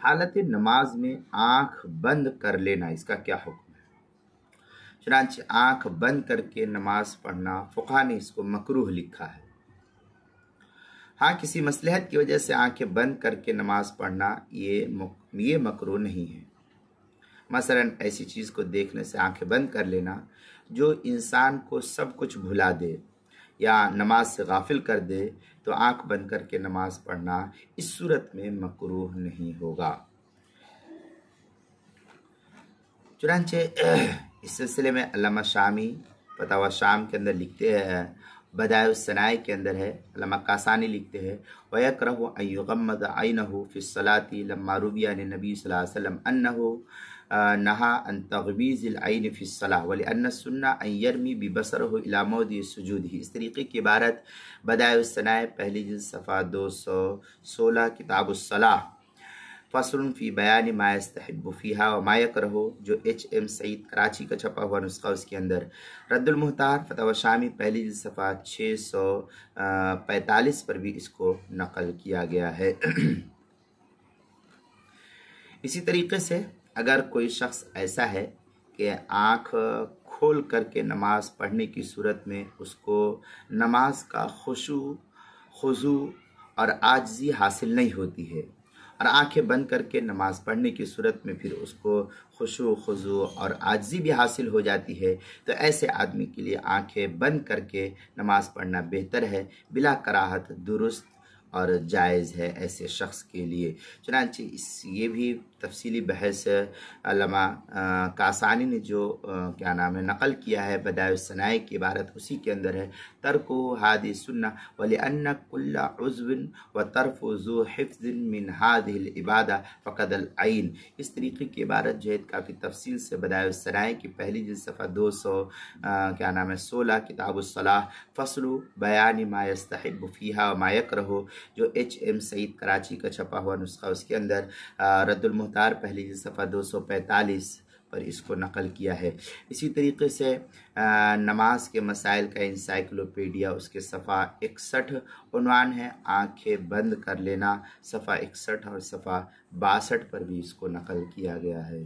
حالت نماز میں آنکھ بند کر لینا، اس کا کیا حکم ہے؟ چنانچہ آنکھ بند کر کے نماز پڑھنا فقہا نے اس کو مکروہ لکھا ہے۔ ہاں، کسی مصلحت کی وجہ سے آنکھیں بند کر کے نماز پڑھنا یہ مکروہ نہیں ہے۔ مثلا ایسی چیز کو دیکھنے سے آنکھیں بند کر لینا جو انسان کو سب کچھ بھلا دے یا نماز سے غافل کر دے، تو آنکھ بند کر کے نماز پڑھنا اس صورت میں مکروہ نہیں ہوگا۔ چنانچہ اس سلسلے میں علامہ شامی فتاوی شام کے اندر لکھتے ہیں، بدائع الصنائع کے اندر ہے، علامہ کاسانی لکھتے ہیں وَيَكْرَهُ أَن يُغَمَّضَ عَيْنَهُ فِي الصَّلَاةِ لَمَّا رُوِيَ عَنِ النَّبِيِّ صلی اللہ علیہ وسلم أَنَّهُ نَهَى عَن تَغْمِيضِ الْعَيْنِ فِي الصَّلَاةِ وَلِأَنَّ السُّنَّةَ أَن يَرْمِيَ بِبَصَرِهِ إِلَى مَوْضِعِ سُجُودِهِ۔ اس طریقے کی عبارت بدائع الصنائع پہلی جلد صفحہ 216 کتاب الصلاۃ فصل فی بیان ما یستحب فیہا وما یکرہ، جو ایچ ایم سعید کراچی کا چھپا ہوا نسخہ، اس کے اندر رد المحتار فتاوی شامی پہلی جلد صفحہ 645 پر بھی اس کو نقل کیا گیا ہے۔ اسی طریقے سے اگر کوئی شخص ایسا ہے کہ آنکھ کھول کر کے نماز پڑھنے کی صورت میں اس کو نماز کا خضوع اور عاجزی حاصل نہیں ہوتی ہے، اور آنکھیں بند کر کے نماز پڑھنے کی صورت میں پھر اس کو خضوع اور عاجزی بھی حاصل ہو جاتی ہے، تو ایسے آدمی کے لیے آنکھیں بند کر کے نماز پڑھنا بہتر ہے، بلا کراہت درست اور جائز ہے ایسے شخص کے لیے۔ چنانچہ یہ بھی تفصیلی بحث علامہ کاسانی نے جو نقل کیا ہے بدائع الصنائع کی عبارت اسی کے اندر ہے، ترک ہادی سنہ وَلِأَنَّ كُلَّ عُضْوٍ وَطَرْفُ ذُو حِفْظٍ مِّنْ هَذِهِ الْعِبَادَةِ فَقَدَ الْعَيْنِ۔ اس طریقے کی عبارت جو ہے کافی تفصیل سے بدائع الصنائع کی پہلی جلد صفحہ 216 کتاب الصلاۃ فصل بیان ما یستحب فیہا وما یکرہ، جو ایچ ایم سعید کراچی کا چھپا ہوا نسخہ، اس کے اندر رد المحتار پہلی جلد صفحہ 245 پر اس کو نقل کیا ہے۔ اسی طریقے سے نماز کے مسائل کا انسائکلوپیڈیا، اس کے صفحہ 61 عنوان ہے آنکھیں بند کر لینا، صفحہ 61 اور صفحہ 62 پر بھی اس کو نقل کیا گیا ہے۔